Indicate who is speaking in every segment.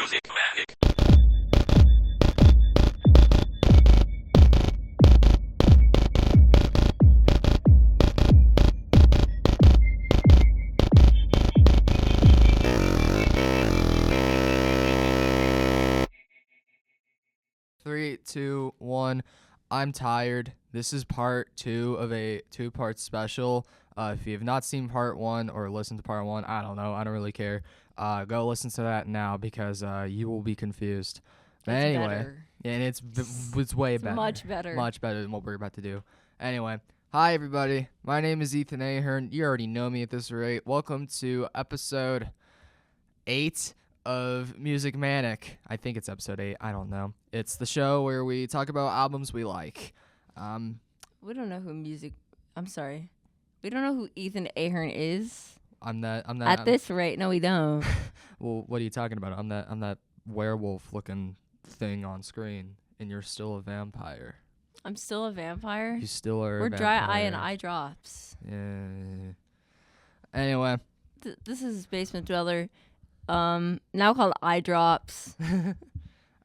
Speaker 1: Music Manic.
Speaker 2: Three, two, one. I'm tired. This is part 2 of a 2-part special. If you have not seen part 1 or listened to part 1, I don't know. I don't really care. Go listen to that now because you will be confused. But
Speaker 3: It's
Speaker 2: anyway,
Speaker 3: better.
Speaker 2: and it's way better.
Speaker 3: Much better.
Speaker 2: Much better than what we're about to do. Anyway, hi everybody. My name is Ethan Ahern. You already know me at this rate. Welcome to episode 8 of Music Manic. I think it's episode 8. I don't know. It's the show where we talk about albums we like.
Speaker 3: We don't know who we don't know who Ethan Ahern is.
Speaker 2: I'm that.
Speaker 3: At this rate, no, we don't.
Speaker 2: Well, what are you talking about? I'm that werewolf-looking thing on screen, and you're still a vampire.
Speaker 3: I'm still a vampire.
Speaker 2: You still are.
Speaker 3: We're
Speaker 2: a
Speaker 3: Dry
Speaker 2: vampire.
Speaker 3: Eye and Eyedrops.
Speaker 2: Yeah. Anyway.
Speaker 3: This is Basement Dweller, now called Eyedrops.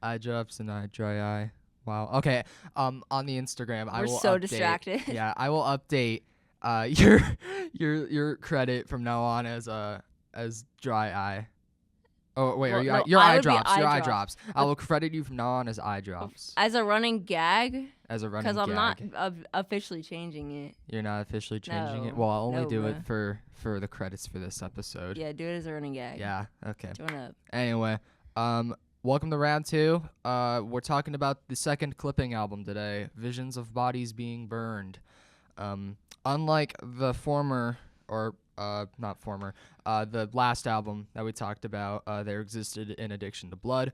Speaker 2: Eyedrops and dry eye. Wow. Okay. On the Instagram, I
Speaker 3: We're
Speaker 2: will
Speaker 3: so
Speaker 2: update,
Speaker 3: distracted.
Speaker 2: Yeah, I will update your credit from now on as dry eye. Oh wait,
Speaker 3: Well,
Speaker 2: are you
Speaker 3: no,
Speaker 2: your
Speaker 3: I would be
Speaker 2: eyedrops? Your
Speaker 3: Eyedrops.
Speaker 2: eyedrops. I will credit you from now on as eyedrops.
Speaker 3: As a running gag,
Speaker 2: As a running
Speaker 3: because I'm
Speaker 2: gag.
Speaker 3: not officially changing it.
Speaker 2: You're not officially changing it.
Speaker 3: No.
Speaker 2: Well, I'll only
Speaker 3: No,
Speaker 2: do it
Speaker 3: bruh.
Speaker 2: for the credits for this episode.
Speaker 3: Yeah, do it as a running gag.
Speaker 2: Yeah. Okay.
Speaker 3: Join up.
Speaker 2: Anyway, welcome to round 2. We're talking about the second clipping album today, Visions of Bodies Being Burned. Unlike the former, or not former, the last album that we talked about, There Existed in Addiction to Blood,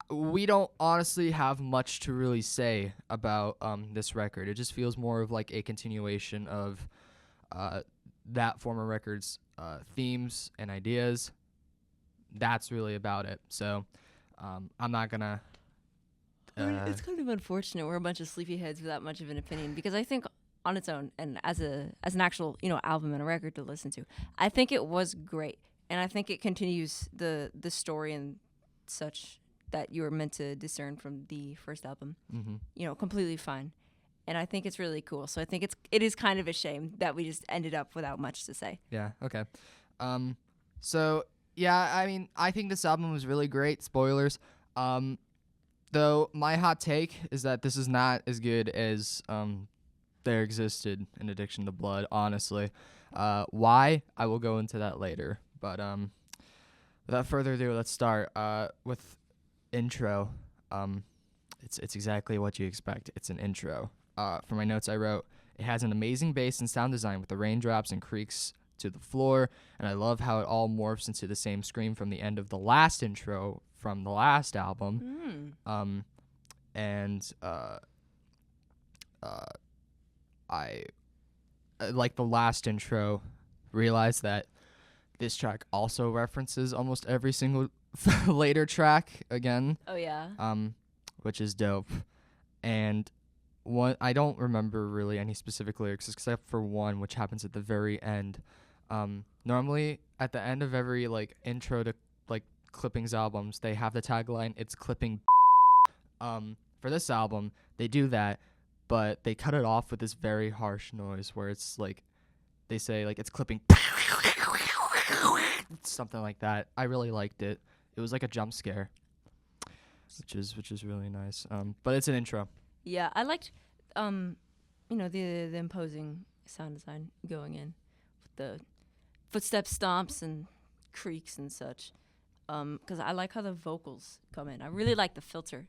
Speaker 2: we don't honestly have much to really say about this record. It just feels more of like a continuation of that former record's themes and ideas. That's really about it. So I'm not gonna.
Speaker 3: I mean, it's kind of unfortunate we're a bunch of sleepyheads without much of an opinion, because I think on its own and as an actual album and a record to listen to, I think it was great, and I think it continues the story and such that you were meant to discern from the first album.
Speaker 2: Mm-hmm.
Speaker 3: Completely fine, and I think it's really cool. So I think it is kind of a shame that we just ended up without much to say.
Speaker 2: Yeah. Okay. So yeah, I mean, I think this album was really great. Spoilers. Though my hot take is that this is not as good as There Existed an Addiction to Blood. Honestly, why? I will go into that later. But without further ado, let's start with intro. It's exactly what you expect. It's an intro. For my notes, I wrote, it has an amazing bass and sound design with the raindrops and creaks to the floor, and I love how it all morphs into the same scream from the end of the last intro from the last album. I like the last intro, realized that this track also references almost every single later track again.
Speaker 3: Oh yeah.
Speaker 2: Which is dope. And one, I don't remember really any specific lyrics except for one, which happens at the very end. Normally at the end of every like intro to like clippings albums, they have the tagline, "It's clipping." For this album, they do that, but they cut it off with this very harsh noise where it's like they say like it's clipping, something like that. I really liked it. It was like a jump scare, which is really nice. But it's an intro.
Speaker 3: Yeah, I liked the imposing sound design going in with the footsteps, stomps, and creaks and such. Because I like how the vocals come in. I really like the filter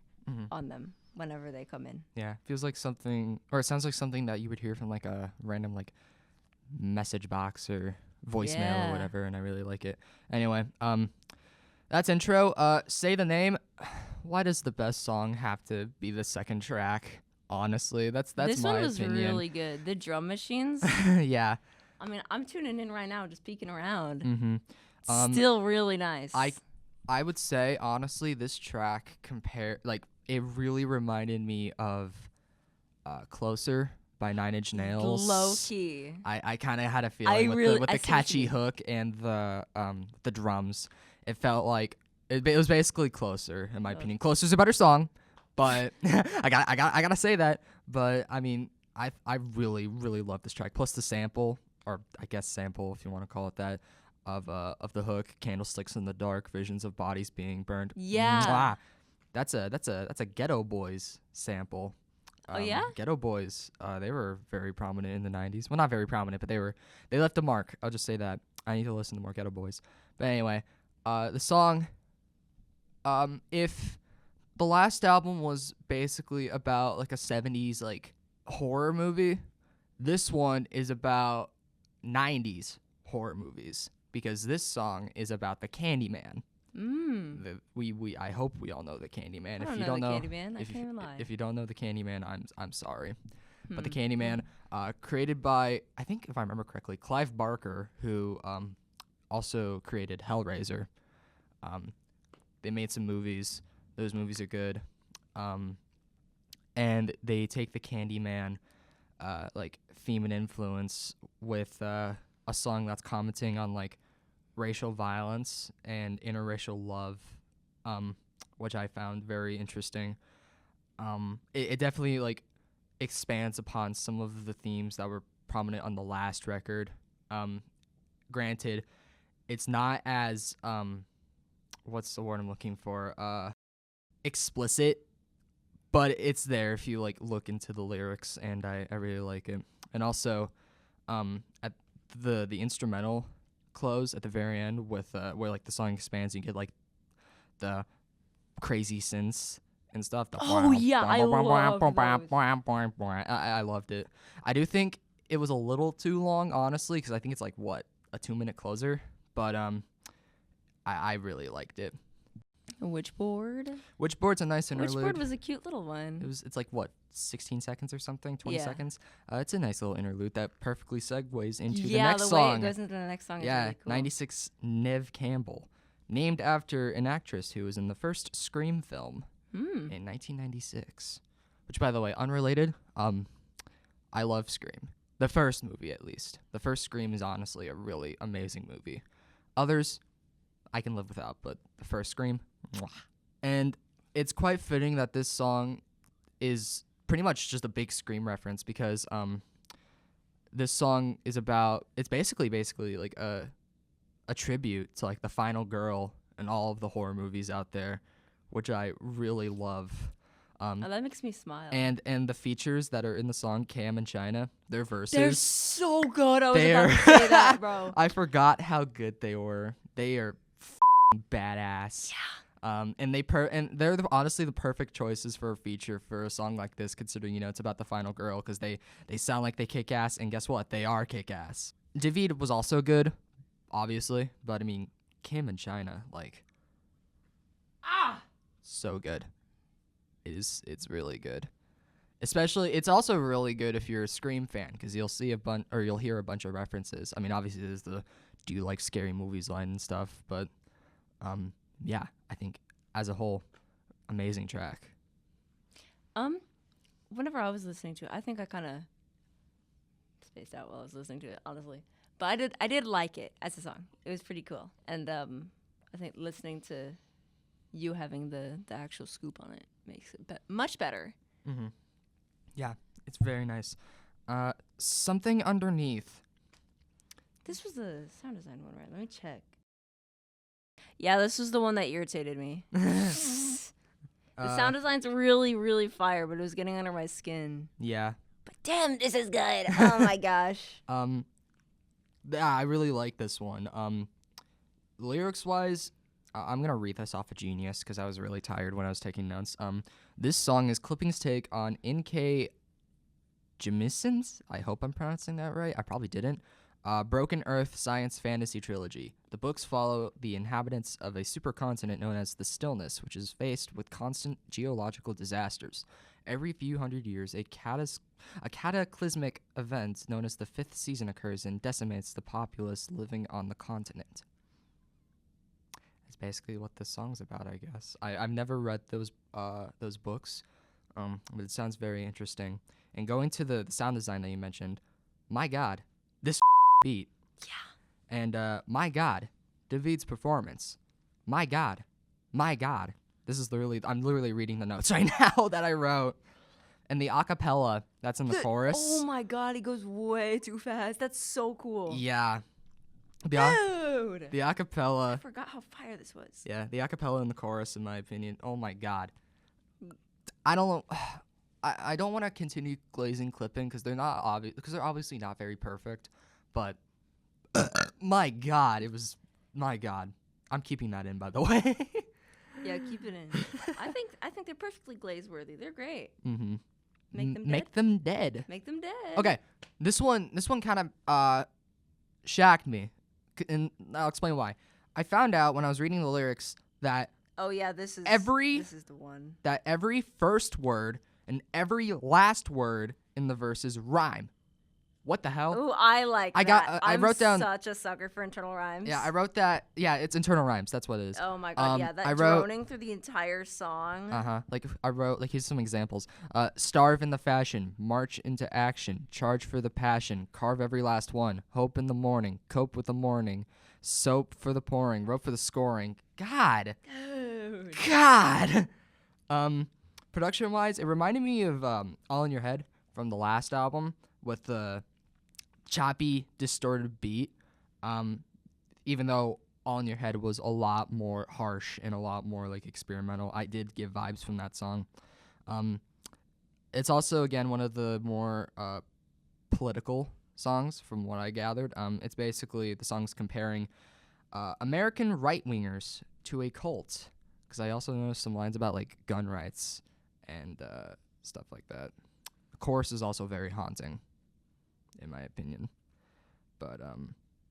Speaker 3: on them whenever they come in.
Speaker 2: Yeah, feels like something, or it sounds like something that you would hear from like a random like message box or voicemail or whatever, and I really like it. Anyway, that's intro. Say the Name. Why does the best song have to be the second track? Honestly, that's
Speaker 3: this
Speaker 2: my
Speaker 3: one was
Speaker 2: opinion.
Speaker 3: really good. The drum machines.
Speaker 2: Yeah.
Speaker 3: I mean, I'm tuning in right now, just peeking around.
Speaker 2: Mm-hmm.
Speaker 3: Still really nice.
Speaker 2: I would say honestly, this track it really reminded me of Closer by 9 Inch Nails.
Speaker 3: Low key.
Speaker 2: I kind of had a feeling with the catchy hook and the drums. It felt like It was basically Closer, in my opinion. Closer's a better song, but I gotta say that. But I mean, I really love this track. Plus the sample, or I guess sample if you want to call it that, of the hook, "Candlesticks in the Dark, Visions of Bodies Being Burned."
Speaker 3: Yeah.
Speaker 2: Mwah. That's a Ghetto Boys sample.
Speaker 3: Oh yeah.
Speaker 2: Ghetto Boys, they were very prominent in the 90s. Well, not very prominent, but they left a mark. I'll just say that. I need to listen to more Ghetto Boys. But anyway, the song, if the last album was basically about like a 70s like horror movie, this one is about 90s horror movies, because this song is about the Candyman. I hope we all know the Candyman.
Speaker 3: I don't know the Candyman. I can't even lie.
Speaker 2: If you don't know the Candyman, I'm sorry. But the Candyman, created by, I think if I remember correctly, Clive Barker, who also created Hellraiser. They made some movies. Those movies are good. And they take the Candyman like theme and influence with a song that's commenting on like racial violence and interracial love, which I found very interesting. It definitely like expands upon some of the themes that were prominent on the last record. Granted, it's not as what's the word I'm looking for? Explicit, but it's there if you like look into the lyrics, and I really like it. And also, at the instrumental close at the very end with where like the song expands, you get like the crazy synths and stuff.
Speaker 3: Oh yeah, I love those.
Speaker 2: I loved it. I do think it was a little too long, honestly, because I think it's like what, a 2-minute closer, but I really liked it.
Speaker 3: Witchboard.
Speaker 2: Witchboard's a nice interlude.
Speaker 3: Witchboard was a cute little one.
Speaker 2: It's like what, 16 seconds or something, 20
Speaker 3: Yeah.
Speaker 2: seconds. It's a nice little interlude that perfectly segues into the
Speaker 3: Yeah,
Speaker 2: next
Speaker 3: the
Speaker 2: song.
Speaker 3: way it goes into the next song is
Speaker 2: Yeah,
Speaker 3: really cool.
Speaker 2: 96 Neve Campbell, named after an actress who was in the first Scream film in 1996. Which, by the way, unrelated. I love Scream. The first movie, at least. The first Scream is honestly a really amazing movie. Others, I can live without, but the first Scream, mwah. And it's quite fitting that this song is pretty much just a big Scream reference, because this song is about, it's basically like a tribute to like the final girl and all of the horror movies out there, which I really love.
Speaker 3: Oh, that makes me smile.
Speaker 2: And the features that are in the song, Cam and China, their verses,
Speaker 3: they're so good. I was about to say that, bro.
Speaker 2: I forgot how good they were. They are badass. Yeah. And they're honestly the perfect choices for a feature for a song like this, considering, you know, it's about the final girl, because they sound like they kick ass, and guess what? They are kick ass. David was also good, obviously, but I mean, Kim and China, like, so good. It's really good. Especially, it's also really good if you're a Scream fan, because you'll see you'll hear a bunch of references. I mean, obviously there's the "Do you like scary movies" line and stuff, but yeah, I think as a whole, amazing track.
Speaker 3: Whenever I was listening to it, I think I kind of spaced out while I was listening to it, honestly. But I did like it as a song. It was pretty cool, and I think listening to you having the actual scoop on it makes it much better.
Speaker 2: Mm-hmm. Yeah, it's very nice. Something Underneath.
Speaker 3: This was the sound design one, right? Let me check. Yeah, this was the one that irritated me. The sound design's really, really fire, but it was getting under my skin.
Speaker 2: Yeah.
Speaker 3: But damn, this is good. Oh my gosh.
Speaker 2: Yeah, I really like this one. Lyrics wise, I'm gonna read this off of Genius because I was really tired when I was taking notes. This song is Clipping's take on N.K. Jemisin's, I hope I'm pronouncing that right. I probably didn't. Broken Earth science fantasy trilogy. The books follow the inhabitants of a supercontinent known as the Stillness, which is faced with constant geological disasters. Every few hundred years, a cataclysmic event known as the fifth season occurs and decimates the populace living on the continent. That's basically what this song's about, I guess. I've never read those books, but it sounds very interesting. And going to the sound design that you mentioned, my God, this beat.
Speaker 3: Yeah.
Speaker 2: And my God, David's performance. My God, My God, I'm literally reading the notes right now that I wrote. And the acapella that's in the chorus.
Speaker 3: Oh my God, he goes way too fast. That's so cool.
Speaker 2: Yeah. The
Speaker 3: Dude.
Speaker 2: the acapella.
Speaker 3: I forgot how fire this was.
Speaker 2: Yeah, the acapella in the chorus, in my opinion. Oh my God. I don't know. I don't want to continue glazing clipping because they're not obvious, because they're obviously not very perfect. But my God, my God. I'm keeping that in, by the way.
Speaker 3: Yeah, keep it in. I think they're perfectly glaze worthy. They're great.
Speaker 2: Mm-hmm.
Speaker 3: Make them dead.
Speaker 2: Make them dead.
Speaker 3: Make them dead.
Speaker 2: Okay, this one kind of shocked me, and I'll explain why. I found out when I was reading the lyrics that
Speaker 3: Oh yeah, this is the one.
Speaker 2: That every first word and every last word in the verses rhyme. What the hell?
Speaker 3: Oh, I like that.
Speaker 2: I wrote down.
Speaker 3: Such a sucker for internal rhymes.
Speaker 2: Yeah, I wrote that. Yeah, it's internal rhymes. That's what it is.
Speaker 3: Oh my God, yeah, that droning through the entire song.
Speaker 2: Like I wrote, like, here's some examples. Starve in the fashion, march into action, charge for the passion, carve every last one, hope in the morning, cope with the morning, soap for the pouring, rope for the scoring. God.
Speaker 3: Dude.
Speaker 2: God. Production-wise, it reminded me of All in Your Head from the last album with the choppy, distorted beat. Even though All in Your Head was a lot more harsh and a lot more like experimental, I did give vibes from that song. It's also, again, one of the more political songs from what I gathered. It's basically, the song's comparing American right-wingers to a cult, because I also noticed some lines about like gun rights and stuff like that. The chorus is also very haunting, in my opinion. But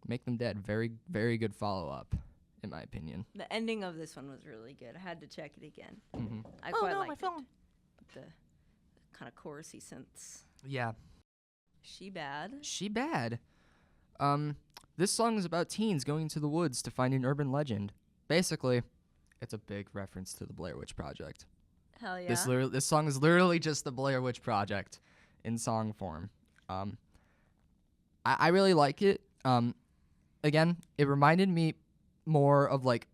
Speaker 2: Make Them Dead, very, very good follow-up, in my opinion.
Speaker 3: The ending of this one was really good. I had to check it again.
Speaker 2: Mm-hmm.
Speaker 3: I quite liked it. With the kind of chorusy synths.
Speaker 2: Yeah.
Speaker 3: She Bad.
Speaker 2: She Bad. This song is about teens going into the woods to find an urban legend. Basically, it's a big reference to the Blair Witch Project.
Speaker 3: Hell yeah.
Speaker 2: This song is literally just the Blair Witch Project in song form. I really like it. Again, it reminded me more of like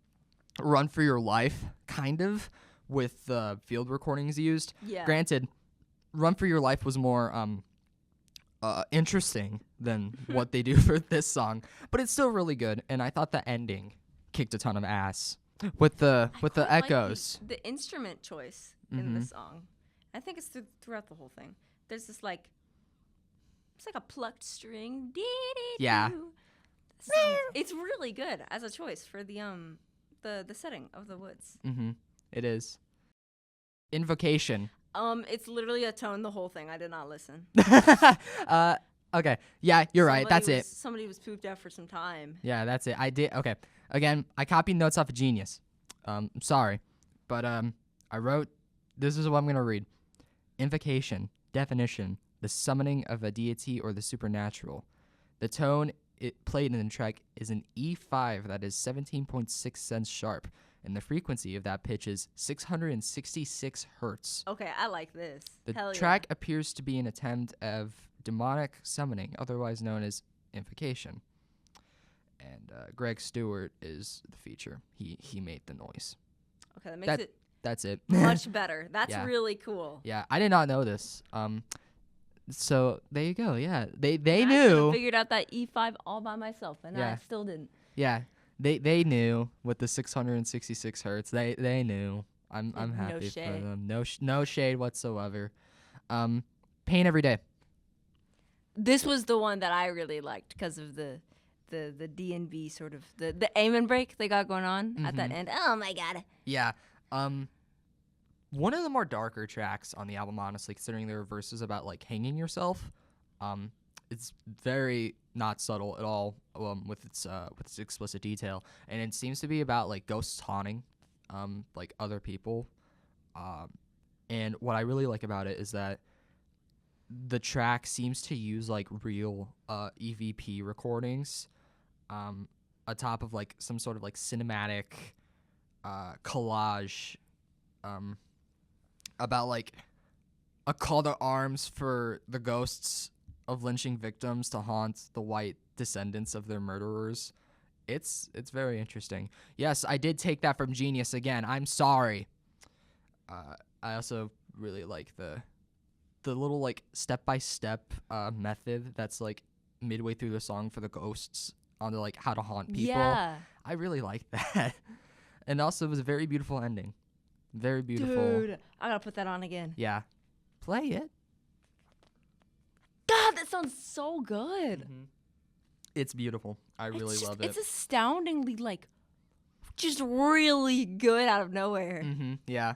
Speaker 2: Run for Your Life, kind of, with the field recordings used.
Speaker 3: Yeah.
Speaker 2: Granted, Run for Your Life was more interesting than what they do for this song, but it's still really good. And I thought the ending kicked a ton of ass with the echoes.
Speaker 3: Like the instrument choice in the song. I think it's throughout the whole thing. There's this like, it's like a plucked string.
Speaker 2: Yeah.
Speaker 3: It's really good as a choice for the setting of the woods.
Speaker 2: Mm-hmm. It is. Invocation.
Speaker 3: It's literally a tone the whole thing. I did not listen.
Speaker 2: Okay. Yeah, you're right. That's it.
Speaker 3: Somebody was pooped out for some time.
Speaker 2: Yeah, that's it. I did. Okay. Again, I copied notes off of Genius. I'm sorry, but I wrote. This is what I'm gonna read. Invocation. Definition: the summoning of a deity or the supernatural. The tone it played in the track is an E5 that is 17.6 cents sharp, and the frequency of that pitch is 666 hertz.
Speaker 3: Okay, I like this.
Speaker 2: The
Speaker 3: Hell
Speaker 2: track appears to be an attempt of demonic summoning, otherwise known as invocation. And Greg Stewart is the feature. He made the noise.
Speaker 3: Okay, that makes it
Speaker 2: that's it.
Speaker 3: much better. That's
Speaker 2: Yeah.
Speaker 3: really cool.
Speaker 2: Yeah, I did not know this. So there you go. Yeah, they
Speaker 3: I
Speaker 2: knew.
Speaker 3: I figured out that E5 all by myself, and
Speaker 2: Yeah.
Speaker 3: I still didn't.
Speaker 2: Yeah, they knew with the 666 hertz. They knew. I'm
Speaker 3: No
Speaker 2: happy for
Speaker 3: shade.
Speaker 2: them. No shade whatsoever. Pain Every Day.
Speaker 3: This was the one that I really liked because of the D&B sort of the aim and break they got going on at that end. Oh my God.
Speaker 2: Yeah. One of the more darker tracks on the album, honestly, considering there are verses about like hanging yourself. It's very not subtle at all with its explicit detail, and it seems to be about like ghosts haunting like other people. And what I really like about it is that the track seems to use like real EVP recordings atop of like some sort of like cinematic collage about like a call to arms for the ghosts of lynching victims to haunt the white descendants of their murderers It's very interesting. Yes, I did take that from Genius again. I'm sorry. I also really like the little like step by step method that's like midway through the song for the ghosts on the like how to haunt people.
Speaker 3: Yeah.
Speaker 2: I really like that. And also it was a very beautiful ending. Very beautiful.
Speaker 3: Dude, I gotta put that on again.
Speaker 2: Yeah. Play it.
Speaker 3: God, that sounds so good.
Speaker 2: It's beautiful. I really love it.
Speaker 3: It's astoundingly like just really good out of nowhere.
Speaker 2: Yeah.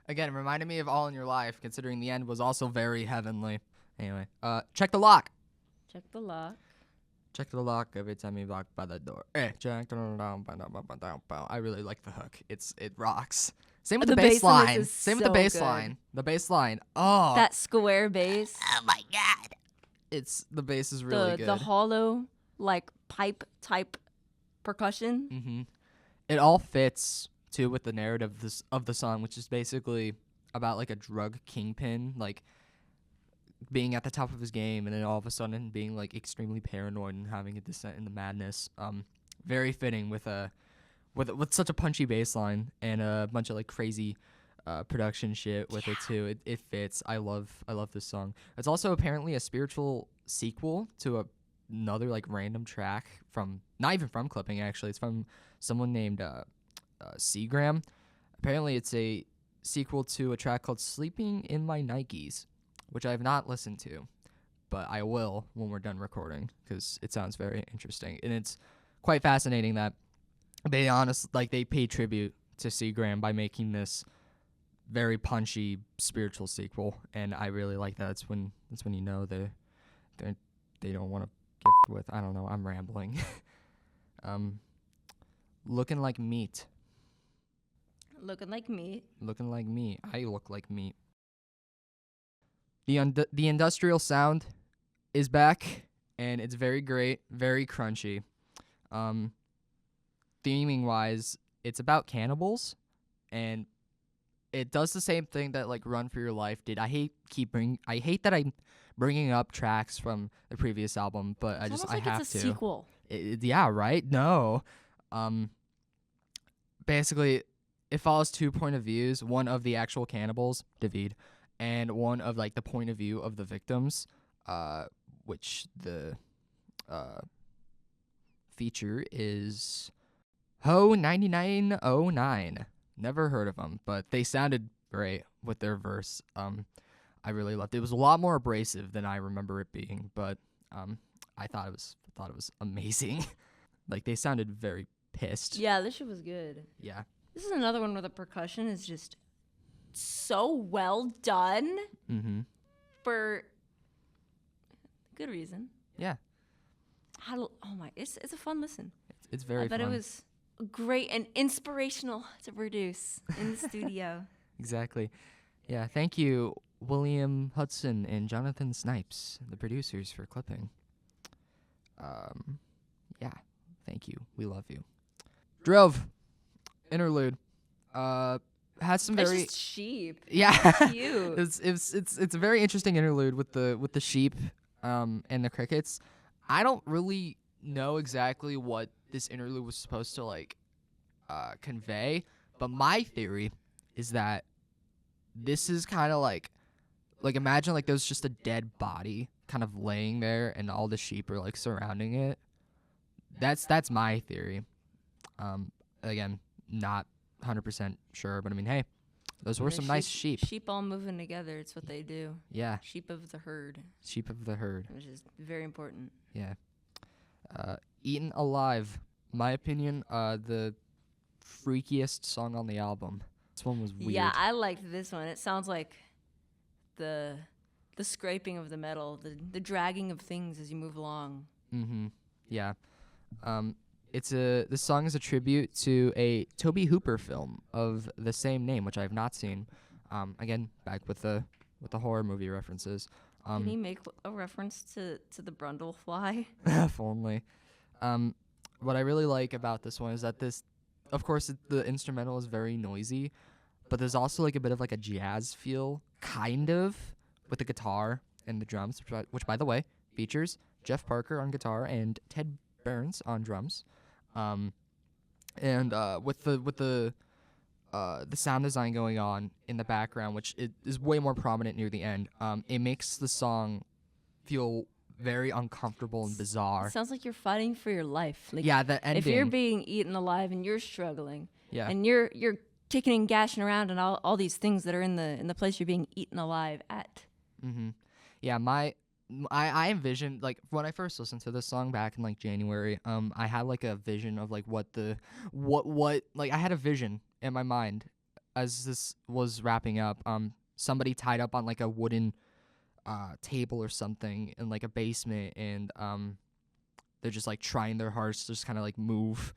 Speaker 2: Again, it reminded me of All in Your Life, considering the end was also very heavenly. Anyway, check the lock.
Speaker 3: Check the lock.
Speaker 2: Check the lock every time you walk by the door. Check the lock. I really like the hook. It rocks. Same with the bass line. Same with the bass line. The bass line. Oh.
Speaker 3: That square bass.
Speaker 2: Oh my god. The bass is really good.
Speaker 3: The hollow like pipe type percussion.
Speaker 2: It all fits too with the narrative of the song, which is basically about like a drug kingpin, like being at the top of his game, and then all of a sudden being like extremely paranoid and having a descent into madness. Very fitting with such a punchy bass line and a bunch of like crazy production shit with it too. It fits. I love this song. It's also apparently a spiritual sequel to another like random track from not even from Clipping actually. It's from someone named Seagram. Apparently it's a sequel to a track called Sleeping in My Nikes, which I have not listened to, but I will when we're done recording because it sounds very interesting. And it's quite fascinating that they pay tribute to Seagram by making this very punchy spiritual sequel, and I really like that. That's when you know they don't want to get with. I don't know. I'm rambling. Looking like meat.
Speaker 3: Looking like meat.
Speaker 2: Looking like me. I look like meat. The industrial sound is back, and it's very great, very crunchy. Theming wise, it's about cannibals, and it does the same thing that like Run for Your Life did. I hate that I'm bringing up tracks from the previous album, but I have
Speaker 3: it's a
Speaker 2: to.
Speaker 3: sequel.
Speaker 2: Yeah, right? No. Basically, it follows two point of views, one of the actual cannibals, David, and one of like the point of view of the victims, which the feature is Ho 9909. Never heard of them, but they sounded great with their verse. I really loved it. It was a lot more abrasive than I remember it being, but I thought it was amazing. Like they sounded very pissed.
Speaker 3: Yeah, this shit was good.
Speaker 2: Yeah.
Speaker 3: This is another one where the percussion is just so well done. For good reason.
Speaker 2: Yeah.
Speaker 3: It's a fun listen.
Speaker 2: It's very fun.
Speaker 3: But it was great and inspirational to produce in the studio.
Speaker 2: Exactly. Yeah, thank you, William Hudson and Jonathan Snipes, the producers, for Clipping. Yeah, thank you. We love you. Drove interlude. Has some
Speaker 3: It's
Speaker 2: very
Speaker 3: just sheep.
Speaker 2: yeah.
Speaker 3: Cute.
Speaker 2: It's a very interesting interlude with the sheep and the crickets. I don't really know exactly what this interlude was supposed to like convey, but my theory is that this is kind of like imagine like there's just a dead body kind of laying there and all the sheep are like surrounding it. That's my theory. Again, not 100% sure, but I mean, hey, those were some nice sheep.
Speaker 3: Sheep all moving together. It's what they do.
Speaker 2: Yeah.
Speaker 3: Sheep of the herd.
Speaker 2: Sheep of the herd.
Speaker 3: Which is very important.
Speaker 2: Yeah. Eaten Alive. My opinion, the freakiest song on the album. This one was weird.
Speaker 3: Yeah, I liked this one. It sounds like the scraping of the metal, the dragging of things as you move along.
Speaker 2: Yeah. This song is a tribute to a Tobe Hooper film of the same name, which I have not seen. Again, back with the horror movie references.
Speaker 3: Can he make a reference to the Brundlefly?
Speaker 2: If only. What I really like about this one is that of course, the instrumental is very noisy, but there's also like a bit of like a jazz feel, kind of, with the guitar and the drums, which by the way features Jeff Parker on guitar and Ted Burns on drums. And with the sound design going on in the background, which it is way more prominent near the end, it makes the song feel very uncomfortable and
Speaker 3: It
Speaker 2: bizarre.
Speaker 3: sounds like you're fighting for your life. Like
Speaker 2: Yeah, the
Speaker 3: if you're
Speaker 2: ending.
Speaker 3: being eaten alive and you're struggling,
Speaker 2: Yeah.
Speaker 3: and you're kicking and gashing around and all these things that are in the place you're being eaten alive at.
Speaker 2: Mm-hmm. Yeah, I envisioned, like, when I first listened to this song back in like January, I had like a vision of like what like I had a vision in my mind as this was wrapping up. Somebody tied up on like a wooden table or something in like a basement, and they're just like trying their hardest to just kind of like move,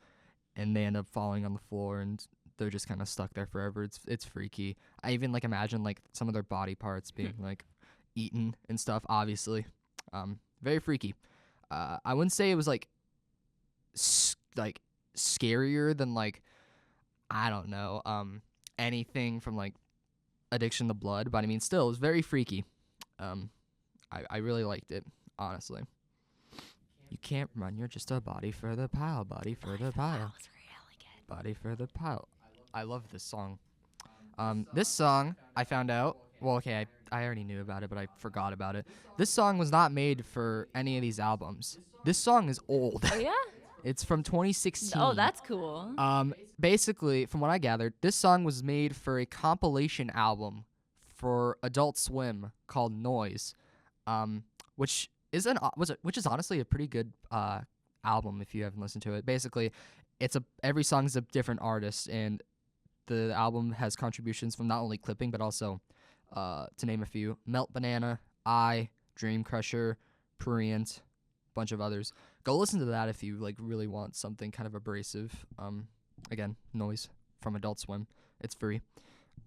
Speaker 2: and they end up falling on the floor, and they're just kind of stuck there forever. It's freaky. I even like imagine like some of their body parts being like eaten and stuff. Obviously, very freaky. I wouldn't say it was like like scarier than like, I don't know, anything from like Addiction to Blood, but I mean still it was very freaky. I really liked it, honestly. You can't run, you're just a body for the pile, body for the pile, body for the pile. I love this song. This song I found out. Well, okay, I already knew about it, but I forgot about it. This song was not made for any of these albums. This song is old.
Speaker 3: Oh yeah.
Speaker 2: It's from 2016.
Speaker 3: Oh, that's cool.
Speaker 2: Basically, from what I gathered, this song was made for a compilation album for Adult Swim called Noise, which is which is honestly a pretty good album if you haven't listened to it. Basically, every song's a different artist, and the album has contributions from not only Clipping but also, to name a few, Melt Banana, Dream Crusher, Prurient, bunch of others. Go listen to that if you like really want something kind of abrasive. Again, Noise from Adult Swim. It's free.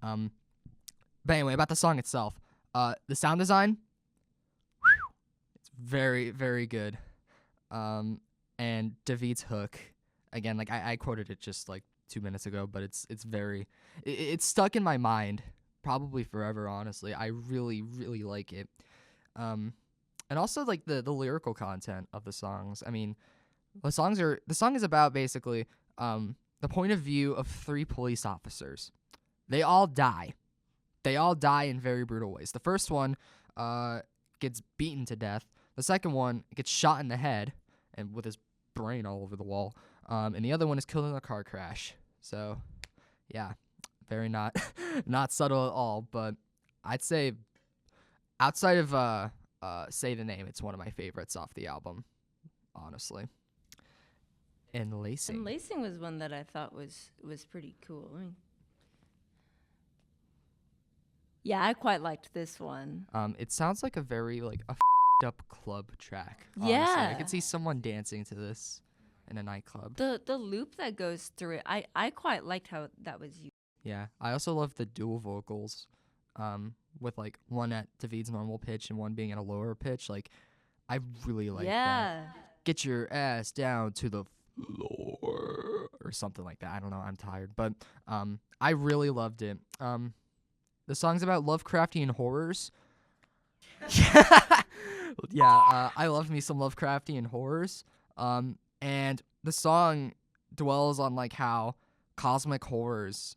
Speaker 2: But anyway, about the song itself. The sound design, it's very, very good. And David's hook, again, like I quoted it just like 2 minutes ago, but it's it's stuck in my mind probably forever, honestly. I really, really like it. And also like the lyrical content of the songs. I mean, the song is about basically the point of view of 3 police officers. They all die. They all die in very brutal ways. The first one gets beaten to death. The second one gets shot in the head and with his brain all over the wall. And the other one is killed in a car crash. So, yeah, very not not subtle at all. But I'd say outside of Say the Name, it's one of my favorites off the album, honestly. And Lacing.
Speaker 3: And Lacing was one that I thought was pretty cool. I mean, yeah, I quite liked this one.
Speaker 2: It sounds like a very like a up club track. Honestly.
Speaker 3: Yeah,
Speaker 2: I could see someone dancing to this in a nightclub.
Speaker 3: The loop that goes through it, I quite liked how that was used.
Speaker 2: Yeah, I also love the dual vocals, with like one at David's normal pitch and one being at a lower pitch. Like, I really like that. Get your ass down to the floor or something like that. I don't know. I'm tired, but I really loved it. The song's about Lovecraftian horrors. Yeah, I love me some Lovecraftian horrors. And the song dwells on like how cosmic horrors,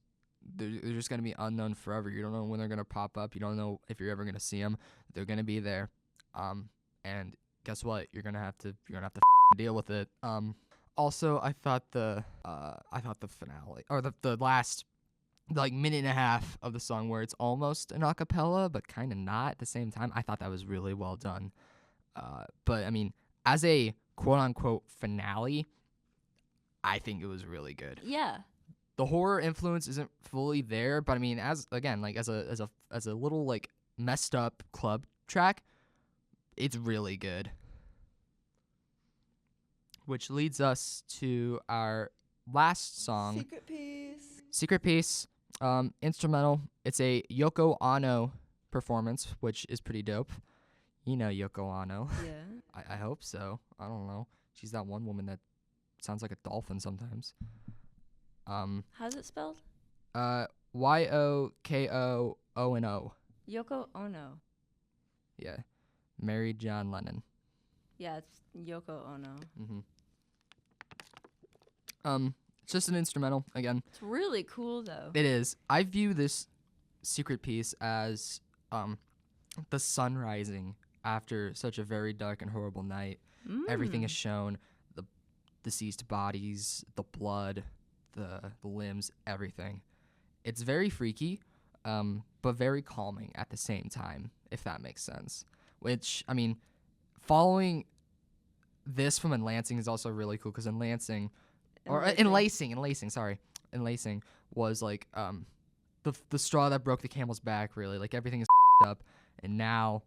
Speaker 2: they're just gonna be unknown forever. You don't know when they're gonna pop up. You don't know if you're ever gonna see them. They're gonna be there. And guess what? You're gonna have to deal with it. Also, I thought the finale or the last like minute and a half of the song where it's almost an acapella but kind of not at the same time, I thought that was really well done. But I mean, as a quote unquote finale, I think it was really good.
Speaker 3: Yeah.
Speaker 2: The horror influence isn't fully there, but I mean, as a little like messed up club track, it's really good. Which leads us to our last song. Secret Piece. Instrumental. It's a Yoko Ono performance, which is pretty dope. You know Yoko Ono.
Speaker 3: Yeah.
Speaker 2: I hope so. I don't know. She's that one woman that sounds like a dolphin sometimes.
Speaker 3: How's it spelled?
Speaker 2: Yokoono.
Speaker 3: Yoko Ono.
Speaker 2: Yeah. Married John Lennon.
Speaker 3: Yeah, it's Yoko Ono.
Speaker 2: Mm-hmm. It's just an instrumental again.
Speaker 3: It's really cool though.
Speaker 2: It is. I view this secret piece as the sun rising after such a very dark and horrible night. Everything is shown, the deceased bodies, the blood, the limbs, everything. It's very freaky, but very calming at the same time, if that makes sense. Which, I mean, following this from Enlancing is also really cool, because Enlacing was like the straw that broke the camel's back, really. Like, everything is up, and now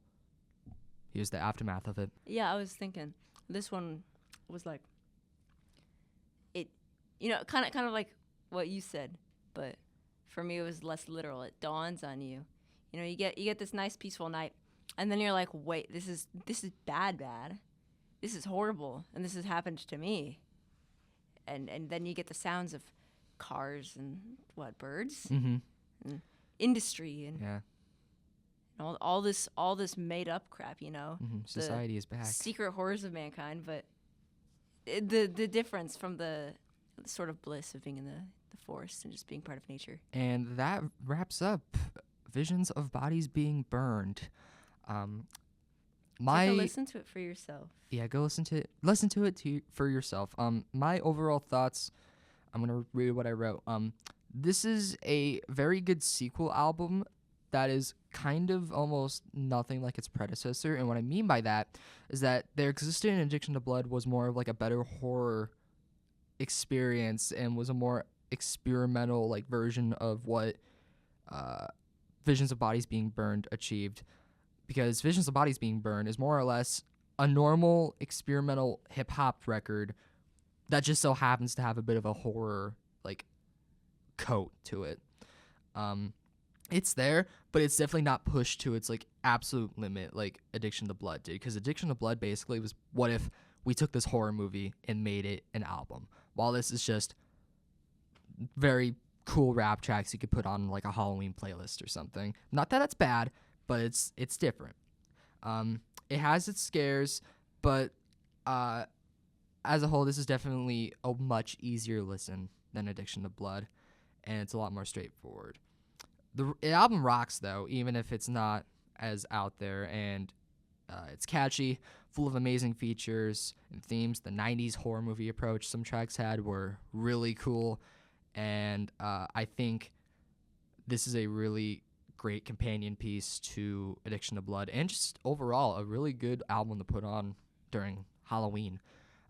Speaker 2: here's the aftermath of it.
Speaker 3: Yeah, I was thinking this one was like it, kind of like what you said, but for me it was less literal. It dawns on you, you get this nice peaceful night, and then you're like, wait, this is bad. This is horrible, and this has happened to me. And then you get the sounds of cars and birds, and industry, and
Speaker 2: Yeah.
Speaker 3: all this made up crap,
Speaker 2: Society is back.
Speaker 3: secret horrors of mankind. But the difference from the sort of bliss of being in the forest and just being part of nature.
Speaker 2: And that wraps up Visions of Bodies Being Burned.
Speaker 3: Take a listen to it for yourself.
Speaker 2: Yeah, go listen to it for yourself. My overall thoughts, I'm gonna read what I wrote. This is a very good sequel album that is kind of almost nothing like its predecessor, and what I mean by that is that their existing Addiction to Blood was more of like a better horror experience and was a more experimental like version of what Visions of Bodies Being Burned achieved. Because Visions of Bodies Being Burned is more or less a normal experimental hip-hop record that just so happens to have a bit of a horror, like, coat to it. It's there, but it's definitely not pushed to its, like, absolute limit like Addiction to Blood did. Because Addiction to Blood basically was, what if we took this horror movie and made it an album? While this is just very cool rap tracks you could put on, like, a Halloween playlist or something. Not that it's bad, but it's different. It has its scares, but as a whole, this is definitely a much easier listen than Addiction to Blood, and it's a lot more straightforward. The album rocks, though, even if it's not as out there, and it's catchy, full of amazing features and themes. The 90s horror movie approach some tracks had were really cool, and I think this is a really great companion piece to Addiction to Blood, and just overall a really good album to put on during Halloween.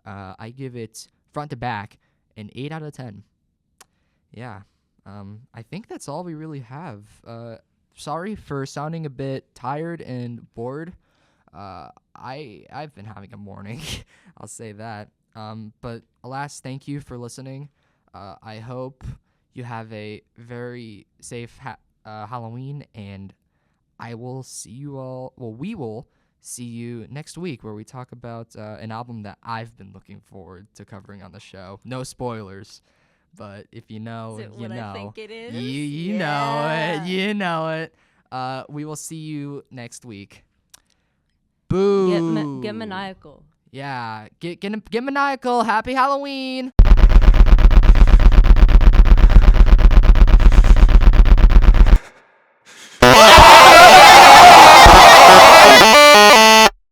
Speaker 2: I give it front to back an 8 out of 10. Yeah, I think that's all we really have. Sorry for sounding a bit tired and bored. I've been having a morning, I'll say that. But alas, thank you for listening. I hope you have a very safe Halloween, and I will see you all. Well, we will see you next week, where we talk about an album that I've been looking forward to covering on the show. No spoilers, but if you know,
Speaker 3: Is it
Speaker 2: you
Speaker 3: what
Speaker 2: know.
Speaker 3: I think it is?
Speaker 2: You know it. You know it. We will see you next week. Boo.
Speaker 3: Get maniacal.
Speaker 2: Yeah. Get maniacal. Happy Halloween.